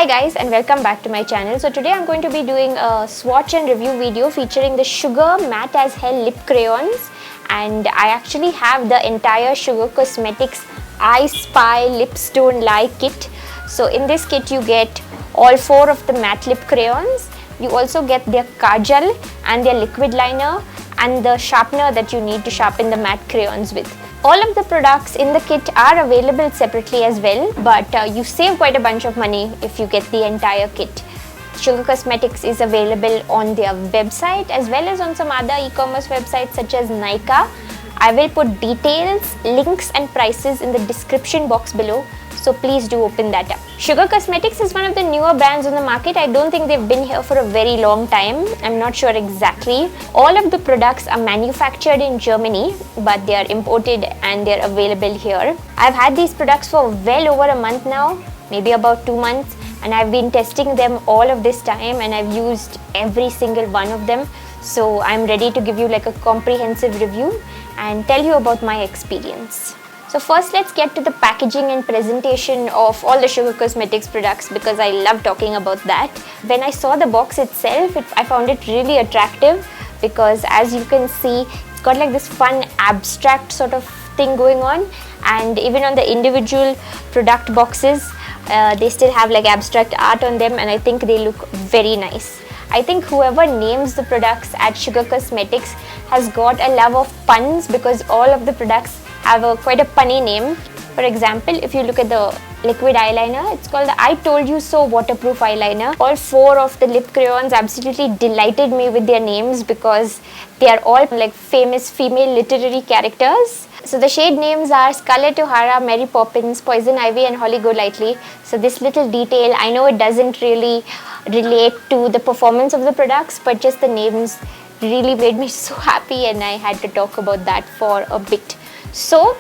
Hi guys, and welcome back to my channel. So today I'm going to be doing a swatch and review video featuring the Sugar Matte as Hell Lip Crayons, and I actually have the entire Sugar Cosmetics I Spy Lipstone Lye kit. So in this kit you get all 4 of the matte lip crayons. You also get their kajal and their liquid liner and the sharpener that you need to sharpen the matte crayons with. All of the products in the kit are available separately as well, but you save quite a bunch of money if you get the entire kit. Sugar Cosmetics is available on their website as well as on some other e-commerce websites such as Nykaa. I will put details, links and prices in the description box below, so please do open that up. Sugar Cosmetics is one of the newer brands on the market. I don't think they've been here for a very long time. I'm not sure exactly. All of the products are manufactured in Germany, but they are imported and they're available here. I've had these products for well over a month now, maybe about 2 months, and I've been testing them all of this time and I've used every single one of them. So I'm ready to give you like a comprehensive review and tell you about my experience. So first let's get to the packaging and presentation of all the Sugar Cosmetics products because I love talking about that. When I saw the box itself, I found it really attractive because as you can see, it's got like this fun abstract sort of thing going on, and even on the individual product boxes, they still have like abstract art on them, and I think they look very nice. I think whoever names the products at Sugar Cosmetics has got a love of puns because all of the products have quite a punny name. For example, if you look at the liquid eyeliner, it's called the I Told You So Waterproof Eyeliner. All 4 of the lip crayons absolutely delighted me with their names because they are all like famous female literary characters. So the shade names are Scarlett O'Hara, Mary Poppins, Poison Ivy and Holly Golightly. So this little detail, I know it doesn't really relate to the performance of the products, but just the names really made me so happy and I had to talk about that for a bit. So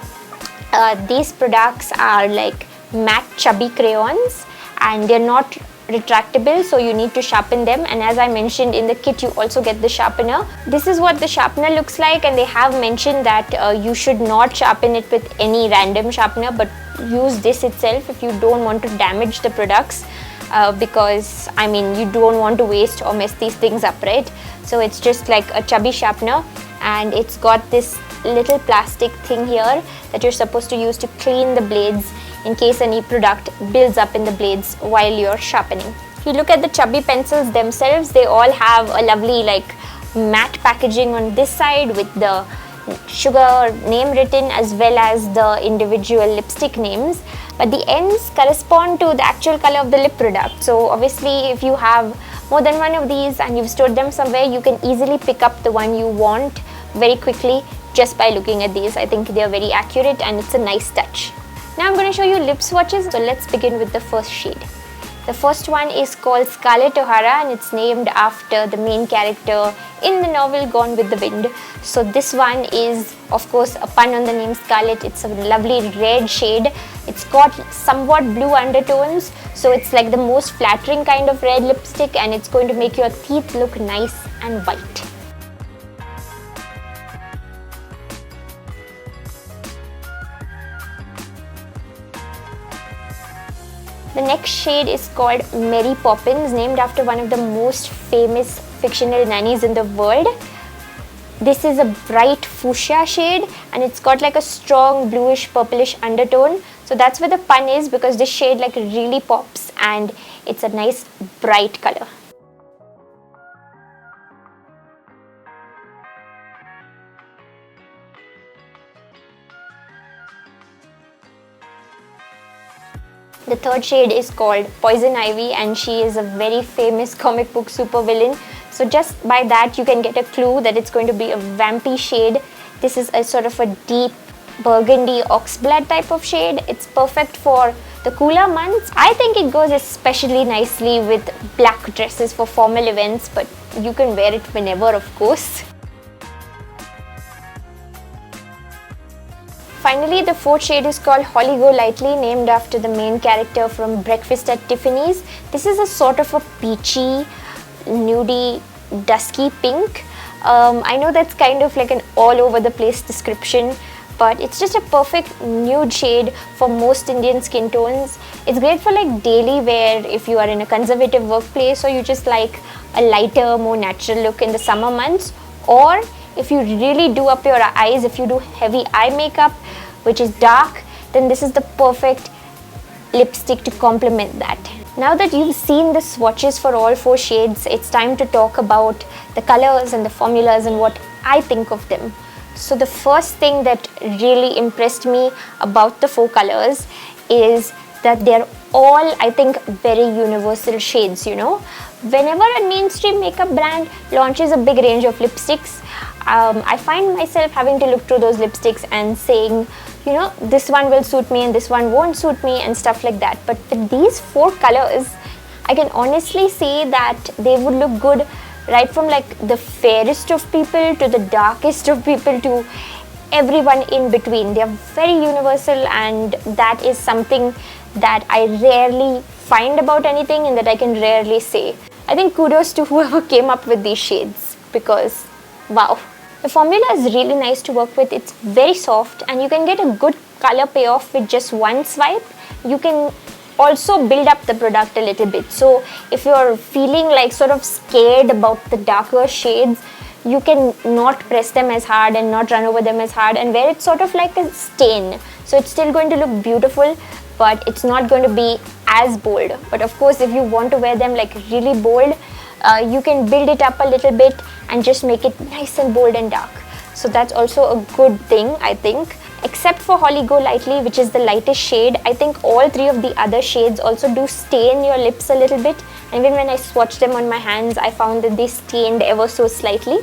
these products are like matte chubby crayons and they're not retractable, so you need to sharpen them, and as I mentioned in the kit you also get the sharpener. This is what the sharpener looks like, and they have mentioned that you should not sharpen it with any random sharpener but use this itself if you don't want to damage the products, because I mean you don't want to waste or mess these things up, right? So it's just like a chubby sharpener, and it's got this little plastic thing here that you're supposed to use to clean the blades in case any product builds up in the blades while you're sharpening. If you look at the chubby pencils themselves, they all have a lovely like matte packaging on this side with the sugar name written as well as the individual lipstick names, but the ends correspond to the actual color of the lip product. So obviously if you have more than one of these and you've stored them somewhere, you can easily pick up the one you want very quickly just by looking at these. I think they are very accurate and it's a nice touch. Now I'm going to show you lip swatches, so let's begin with the first shade. The first one is called Scarlett O'Hara and it's named after the main character in the novel Gone with the Wind. So this one is of course a pun on the name Scarlett. It's a lovely red shade. It's got somewhat blue undertones, so it's like the most flattering kind of red lipstick and it's going to make your teeth look nice and white. The next shade is called Mary Poppins, named after one of the most famous fictional nannies in the world. This is a bright fuchsia shade and it's got like a strong bluish purplish undertone. So that's where the pun is, because this shade like really pops and it's a nice bright color. The third shade is called Poison Ivy and she is a very famous comic book supervillain. So just by that you can get a clue that it's going to be a vampy shade. This is a sort of a deep burgundy oxblood type of shade. It's perfect for the cooler months. I think it goes especially nicely with black dresses for formal events, but you can wear it whenever, of course. Finally, the fourth shade is called Holly Golightly, named after the main character from Breakfast at Tiffany's. This is a sort of a peachy, nudie, dusky pink. I know that's kind of like an all over the place description, but it's just a perfect nude shade for most Indian skin tones. It's great for like daily wear if you are in a conservative workplace, or you just like a lighter, more natural look in the summer months, or if you really do up your eyes, if you do heavy eye makeup which is dark, then this is the perfect lipstick to complement that. Now that you've seen the swatches for all 4 shades, it's time to talk about the colors and the formulas and what I think of them. So the first thing that really impressed me about the 4 colors is that they're all, I think, very universal shades, you know. Whenever a mainstream makeup brand launches a big range of lipsticks, I find myself having to look through those lipsticks and saying, you know, this one will suit me and this one won't suit me and stuff like that. But with these 4 colors, I can honestly say that they would look good right from like the fairest of people to the darkest of people to everyone in between. They are very universal, and that is something that I rarely find about anything and that I can rarely say. I think kudos to whoever came up with these shades, because wow. The formula is really nice to work with. It's very soft and you can get a good color payoff with just one swipe. You can also build up the product a little bit. So if you're feeling like sort of scared about the darker shades, you can not press them as hard and not run over them as hard and wear it sort of like a stain. So it's still going to look beautiful, but it's not going to be as bold. But of course, if you want to wear them like really bold, you can build it up a little bit and just make it nice and bold and dark. So that's also a good thing, I think. Except for Golightly, which is the lightest shade, I think all 3 of the other shades also do stain your lips a little bit. And even when I swatched them on my hands, I found that they stained ever so slightly.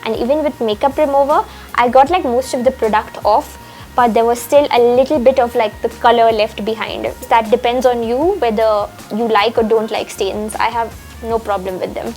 And even with makeup remover, I got like most of the product off, but there was still a little bit of like the color left behind. That depends on you whether you like or don't like stains. I have no problem with them.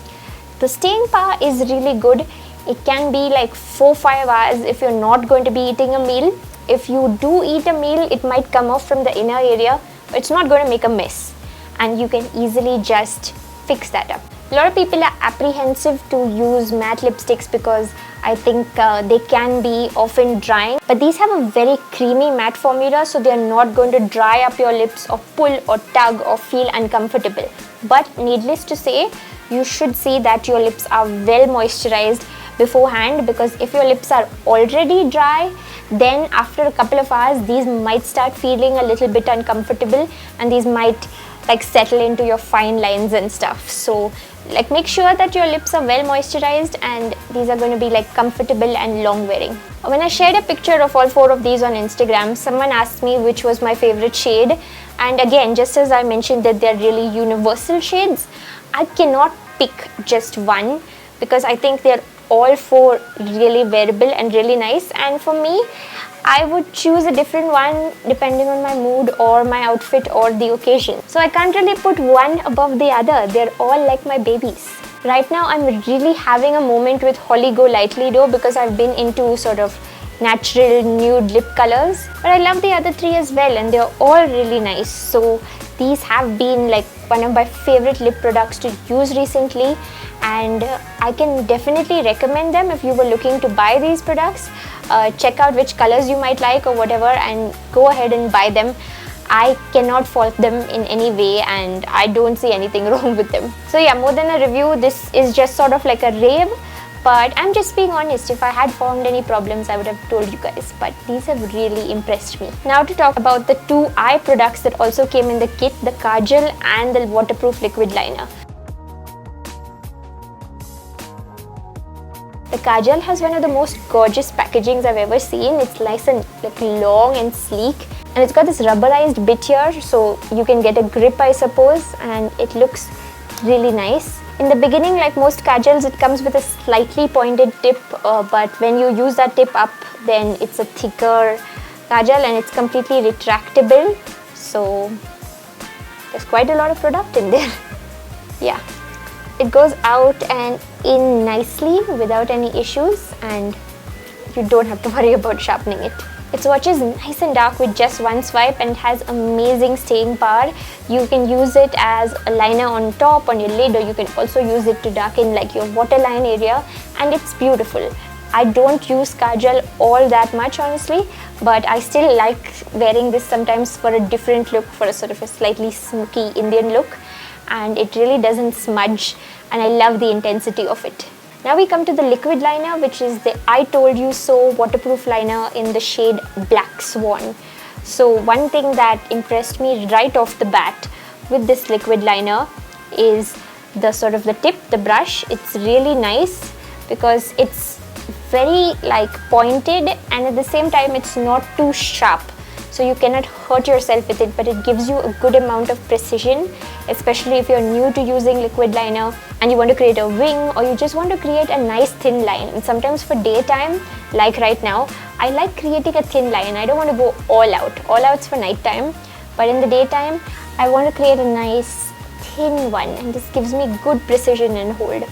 The staying power is really good. It can be like 4-5 hours if you're not going to be eating a meal. If you do eat a meal, it might come off from the inner area, but it's not going to make a mess, and you can easily just fix that up. A lot of people are apprehensive to use matte lipsticks because I think they can be often drying, but these have a very creamy matte formula, so they're not going to dry up your lips or pull or tug or feel uncomfortable. But needless to say, you should see that your lips are well moisturized beforehand, because if your lips are already dry, then after a couple of hours these might start feeling a little bit uncomfortable and these might like settle into your fine lines and stuff. So like make sure that your lips are well moisturized and these are going to be like comfortable and long wearing. When I shared a picture of all 4 of these on Instagram, someone asked me which was my favorite shade, and again, just as I mentioned that they're really universal shades, I cannot pick just one because I think they're all 4 really wearable and really nice, and for me, I would choose a different one depending on my mood or my outfit or the occasion. So I can't really put one above the other. They're all like my babies. Right now I'm really having a moment with Golightly though, because I've been into sort of natural nude lip colors, but I love the other 3 as well, and they're all really nice. So these have been like one of my favorite lip products to use recently, and I can definitely recommend them if you were looking to buy these products. Check out which colors you might like or whatever and go ahead and buy them. I cannot fault them in any way and I don't see anything wrong with them. So yeah, more than a review, this is just sort of like a rave, but I'm just being honest. If I had found any problems, I would have told you guys, but these have really impressed me. Now to talk about the 2 eye products that also came in the kit, the Kajal and the waterproof liquid liner. The Kajal has one of the most gorgeous packagings I've ever seen. It's nice and like long and sleek, and it's got this rubberized bit here, so you can get a grip, I suppose, and it looks really nice. In the beginning, like most Kajals, it comes with a slightly pointed tip, but when you use that tip up, then it's a thicker Kajal and it's completely retractable, so there's quite a lot of product in there. Yeah. It goes out and in nicely without any issues, and you don't have to worry about sharpening it. It swatches nice and dark with just one swipe and has amazing staying power. You can use it as a liner on top, on your lid, or you can also use it to darken like your waterline area, and it's beautiful. I don't use kajal all that much honestly, but I still like wearing this sometimes for a different look, for a sort of a slightly smoky Indian look, and it really doesn't smudge, and I love the intensity of it. Now we come to the liquid liner, which is the I Told You So waterproof liner in the shade Black Swan. So one thing that impressed me right off the bat with this liquid liner is the sort of the tip, the brush. It's really nice because it's very like pointed, and at the same time it's not too sharp, so you cannot hurt yourself with it, but it gives you a good amount of precision, especially if you're new to using liquid liner and you want to create a wing, or you just want to create a nice thin line. And sometimes for daytime, like right now, I like creating a thin line. I don't want to go all out. All out's for night time, but in the daytime I want to create a nice thin one, and this gives me good precision and hold.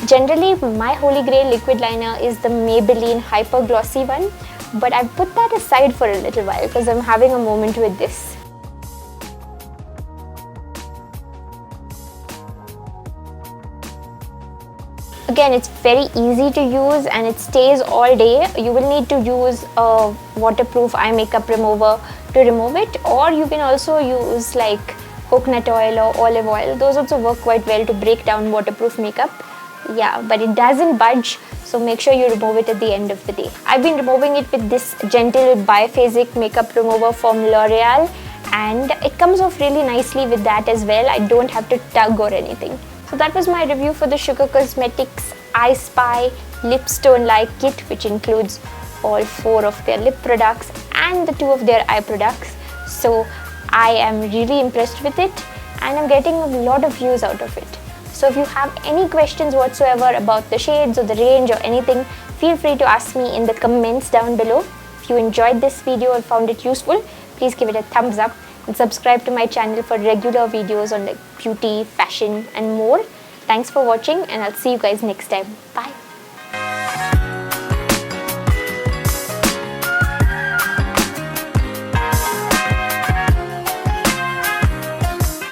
Generally, my holy grail liquid liner is the Maybelline Hyper Glossy one, but I've put that aside for a little while because I'm having a moment with this. Again, it's very easy to use and it stays all day. You will need to use a waterproof eye makeup remover to remove it, or you can also use like coconut oil or olive oil. Those also work quite well to break down waterproof makeup. Yeah, but it doesn't budge, so make sure you remove it at the end of the day. I've been removing it with this gentle biphasic makeup remover from L'Oreal, and it comes off really nicely with that as well. I don't have to tug or anything. So that was my review for the Sugar Cosmetics I Spy Lip Stone Like Kit, which includes all 4 of their lip products and the 2 of their eye products. So I am really impressed with it, and I'm getting a lot of views out of it. So if you have any questions whatsoever about the shades or the range or anything, feel free to ask me in the comments down below. If you enjoyed this video or found it useful, please give it a thumbs up and subscribe to my channel for regular videos on like beauty, fashion and more. Thanks for watching, and I'll see you guys next time. Bye.